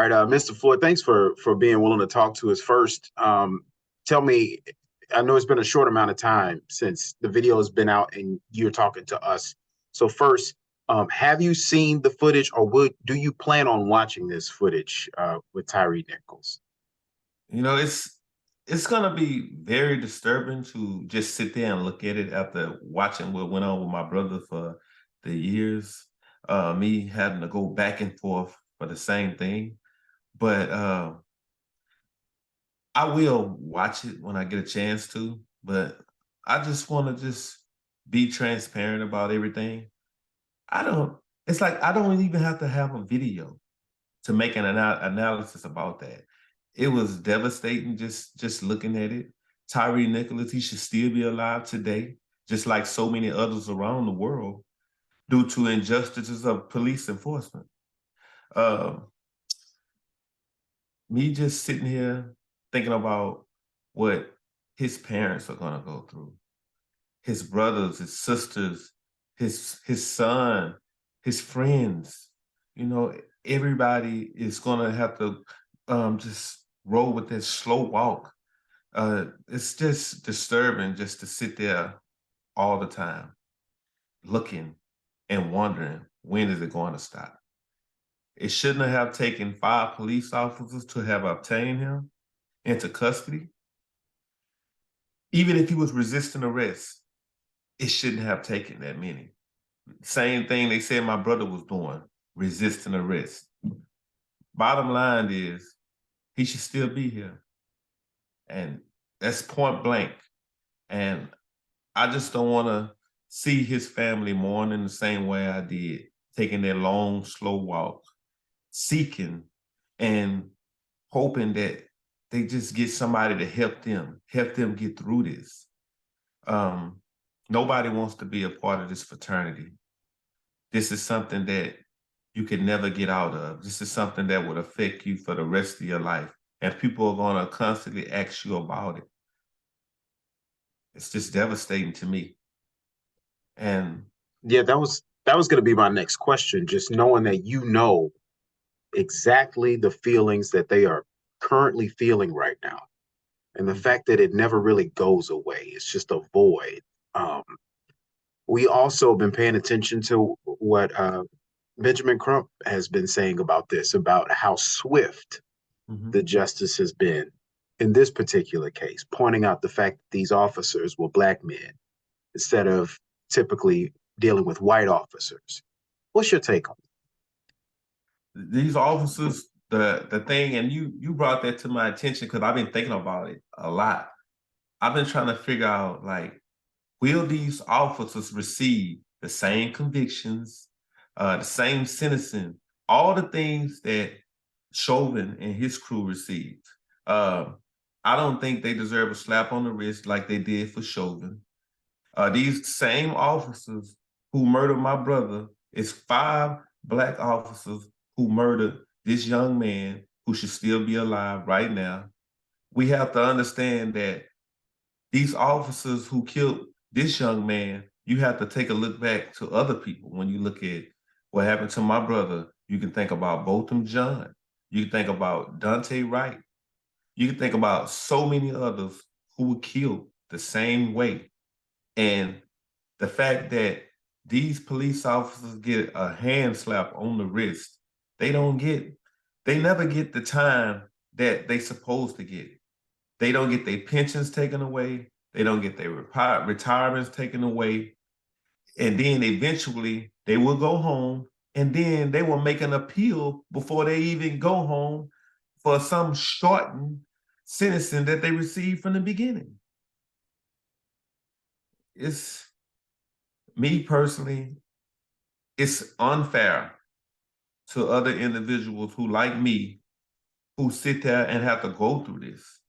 right, Mr. Floyd, thanks for being willing to talk to us first. Tell me, I know it's been a short amount of time since the video has been out and you're talking to us. So first, have you seen the footage, or do you plan on watching this footage with Tyre Nichols? You know, it's gonna be very disturbing to just sit there and look at it after watching what went on with my brother for the years. Me having to go back and forth for the same thing. But I will watch it when I get a chance to. But I just want to just be transparent about everything. I don't. It's like I don't even have to have a video to make an analysis about that. It was devastating just looking at it. Tyre Nichols, he should still be alive today, just like so many others around the world, due to injustices of police enforcement. Um, Me just sitting here thinking about what his parents are gonna go through, his brothers, his sisters, his son, his friends. You know, everybody is gonna have to just roll with this slow walk. It's just disturbing just to sit there all the time, looking and wondering when is it going to stop. It shouldn't have taken 5 police officers to have obtained him into custody. Even if he was resisting arrest, it shouldn't have taken that many. Same thing they said my brother was doing, resisting arrest. Bottom line is, he should still be here. And that's point blank. And I just don't want to see his family mourning the same way I did, taking their long, slow walk, seeking and hoping that they just get somebody to help them get through this. Nobody wants to be a part of this fraternity. This is something that you can never get out of. This is something that would affect you for the rest of your life. And people are going to constantly ask you about it. It's just devastating to me. And Yeah, that was going to be my next question. Just knowing that you know exactly the feelings that they are currently feeling right now, and the fact that it never really goes away. It's just a void. Um, we also been paying attention to what Benjamin Crump has been saying about this, about how swift mhm. the justice has been in this particular case, pointing out the fact that these officers were black men instead of typically dealing with white officers. What's your take on These officers, the thing, and you brought that to my attention because I've been thinking about it a lot. I've been trying to figure out, like, will these officers receive the same convictions, the same sentencing, all the things that Chauvin and his crew received? Um, I don't think they deserve a slap on the wrist like they did for Chauvin. These same officers who murdered my brother is 5 Black officers who murdered this young man who should still be alive right now. We have to understand that these officers who killed this young man, you have to take a look back to other people. When you look at what happened to my brother, you can think about Botham Jean. You can think about Dante Wright. You can think about so many others who were killed the same way. And the fact that these police officers get a hand slap on the wrist, they don't get, they never get the time that they supposed to get. They don't get their pensions taken away. They don't get their retirements taken away. And then eventually they will go home, and then they will make an appeal before they even go home for some shortened sentencing that they received from the beginning. It's me personally, it's unfair to other individuals who, like me, who sit there and have to go through this.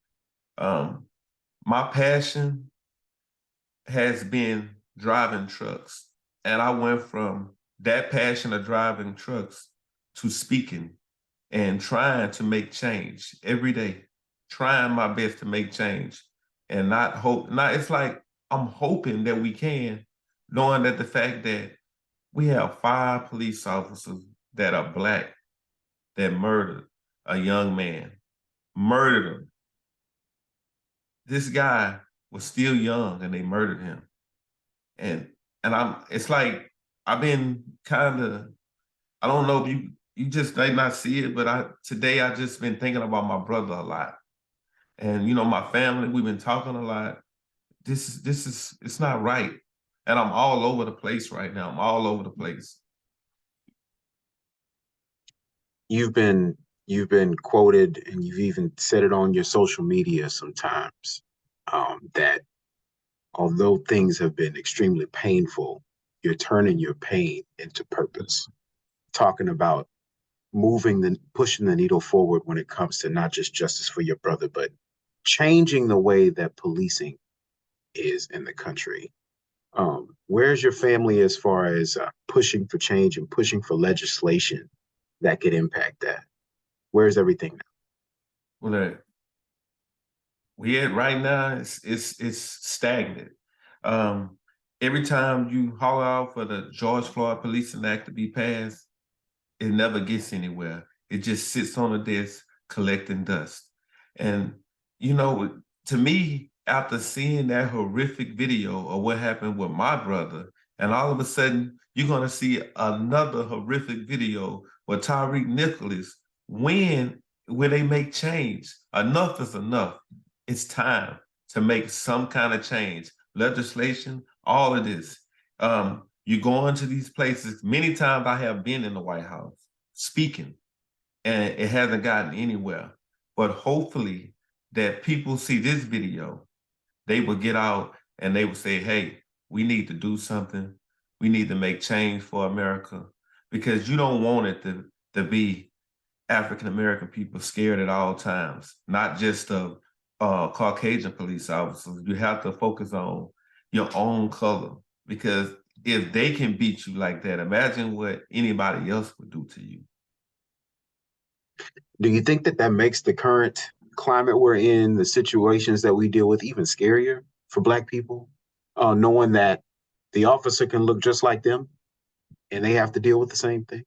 Um, my passion has been driving trucks, and I went from that passion of driving trucks to speaking and trying to make change every day, trying my best to make change and not hope. Not, it's like I'm hoping that we can, knowing that the fact that we have 5 police officers that are Black that murdered a young man, murdered him. This guy was still young and they murdered him. And it's like, I've been kind of, I don't know if you just may not see it, but today I just been thinking about my brother a lot. And my family, we've been talking a lot. It's not right. And I'm all over the place right now. I'm all over the place. You've been quoted, and you've even said it on your social media sometimes, that although things have been extremely painful, you're turning your pain into purpose. Talking about pushing the needle forward when it comes to not just justice for your brother, but changing the way that policing is in the country. Where's your family as far as pushing for change and pushing for legislation that could impact that? Where's everything now? Well, we at right now, it's stagnant. Every time you holler out for the George Floyd Policing Act to be passed, it never gets anywhere. It just sits on a desk collecting dust. And, to me, after seeing that horrific video of what happened with my brother, and all of a sudden, you're going to see another horrific video with Tyre Nichols when they make change. Enough is enough. It's time to make some kind of change. Legislation, all of this. You go into these places. Many times I have been in the White House speaking, and it hasn't gotten anywhere. But hopefully that people see this video, they will get out and they will say, hey, we need to do something. We need to make change for America, because you don't want it to be African-American people scared at all times, not just of Caucasian police officers. You have to focus on your own color, because if they can beat you like that, imagine what anybody else would do to you. Do you think that makes the current climate we're in, the situations that we deal with, even scarier for Black people, knowing that the officer can look just like them and they have to deal with the same thing?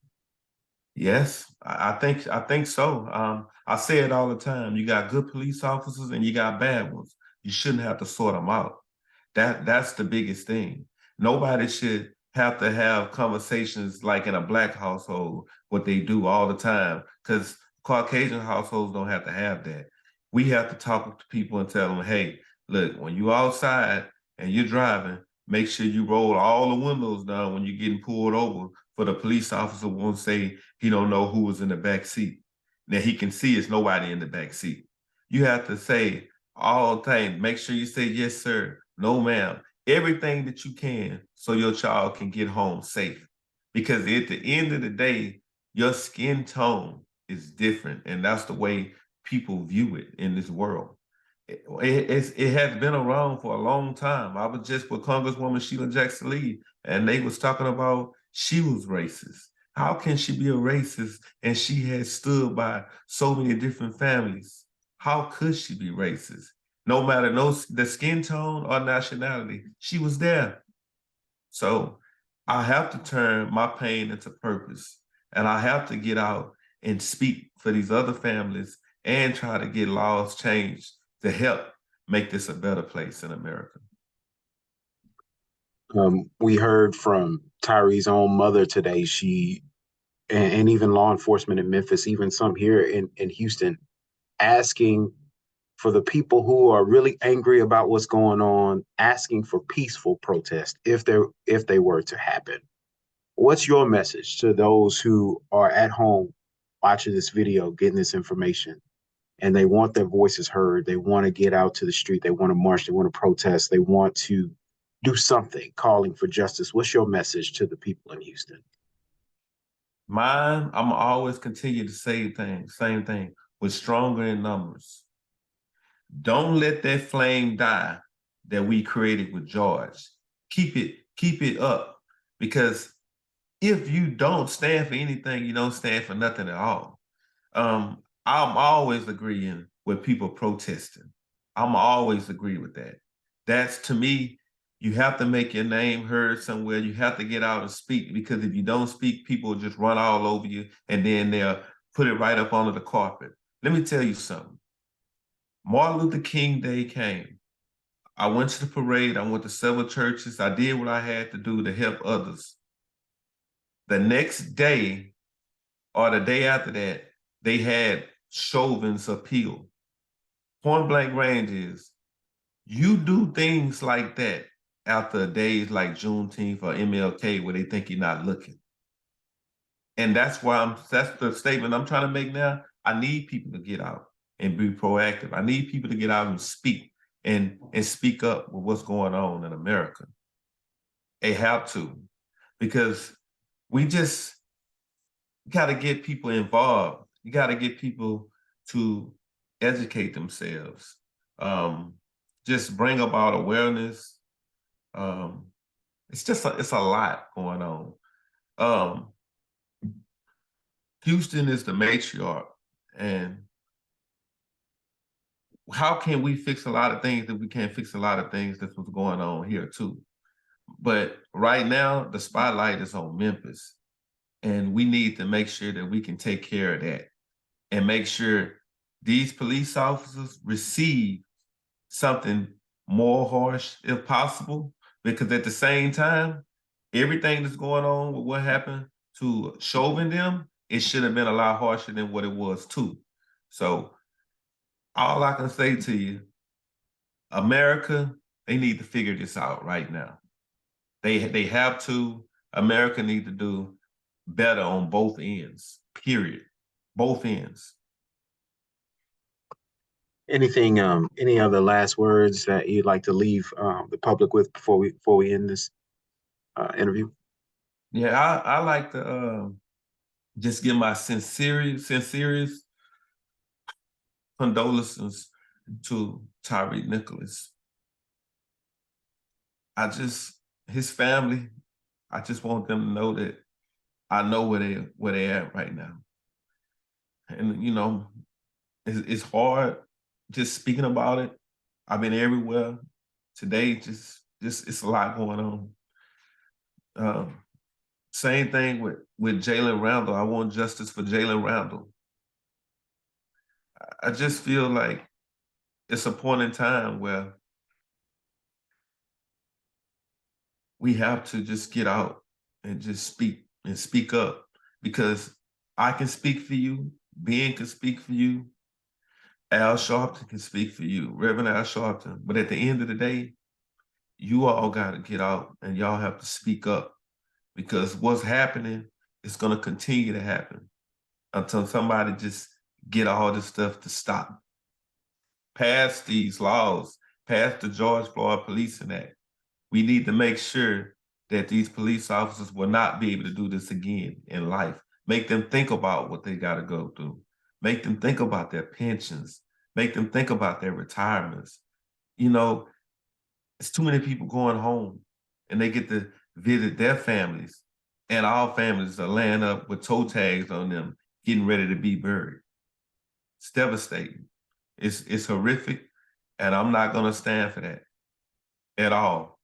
Yes, I think so. I say it all the time. You got good police officers and you got bad ones. You shouldn't have to sort them out. That's the biggest thing. Nobody should have to have conversations like in a Black household, what they do all the time, because Caucasian households don't have to have that. We have to talk to people and tell them, hey, look, when you outside and you're driving, make sure you roll all the windows down when you're getting pulled over, for the police officer won't say he don't know who was in the back seat. Now he can see it's nobody in the back seat. You have to say all things. Make sure you say yes, sir, no, ma'am, everything that you can so your child can get home safe. Because at the end of the day, your skin tone is different, and that's the way people view it in this world. It has been around for a long time. I was just with Congresswoman Sheila Jackson Lee, and they was talking about she was racist. How can she be a racist and she has stood by so many different families? How could she be racist? No matter the skin tone or nationality, she was there. So I have to turn my pain into purpose, and I have to get out and speak for these other families and try to get laws changed to help make this a better place in America. We heard from Tyre's own mother today. And even law enforcement in Memphis, even some here in Houston, asking for the people who are really angry about what's going on, asking for peaceful protest if they were to happen. What's your message to those who are at home watching this video, getting this information, and they want their voices heard? They want to get out to the street. They want to march. They want to protest. They want to do something, calling for justice. What's your message to the people in Houston? Mine, I'm always continue to say same thing, we're stronger in numbers. Don't let that flame die that we created with George. Keep it up, because if you don't stand for anything, you don't stand for nothing at all. I'm always agreeing with people protesting. I'm always agree with that. That's, to me, you have to make your name heard somewhere. You have to get out and speak, because if you don't speak, people will just run all over you, and then they'll put it right up under the carpet. Let me tell you something. Martin Luther King Day came. I went to the parade. I went to several churches. I did what I had to do to help others. The next day or the day after that, they had Chauvin's appeal. Point blank range is, you do things like that after days like Juneteenth or MLK where they think you're not looking. And that's the statement I'm trying to make now. I need people to get out and be proactive. I need people to get out and speak and speak up with what's going on in America. They have to, because we just got to get people involved. You got to get people to educate themselves. Just bring about awareness. It's a lot going on. Houston is the matriarch, and how can we fix a lot of things that we can't fix a lot of things that's what's going on here too? But right now, the spotlight is on Memphis, and we need to make sure that we can take care of that and make sure these police officers receive something more harsh if possible, because at the same time, everything that's going on with what happened to Chauvin them, it should have been a lot harsher than what it was too. So all I can say to you, America, they need to figure this out right now. They have to. America need to do better on both ends, period. Both ends. Anything, any other last words that you'd like to leave the public with before we end this interview? Yeah, I like to just give my sincerest condolences to Tyre Nichols. His family, I just want them to know that I know where they at right now. And you know, it's hard just speaking about it. I've been everywhere. Today, just it's a lot going on. Same thing with Jalen Randall. I want justice for Jalen Randall. I just feel like it's a point in time where we have to just get out and just speak up, because I can speak for you, Ben can speak for you, Al Sharpton can speak for you, Reverend Al Sharpton. But at the end of the day, you all got to get out and y'all have to speak up, because what's happening is going to continue to happen until somebody just get all this stuff to stop. Pass these laws, pass the George Floyd Policing Act. We need to make sure that these police officers will not be able to do this again in life. Make them think about what they got to go through. Make them think about their pensions. Make them think about their retirements. You know, it's too many people going home and they get to visit their families, and our families are laying up with toe tags on them, getting ready to be buried. It's devastating. It's horrific, and I'm not going to stand for that at all.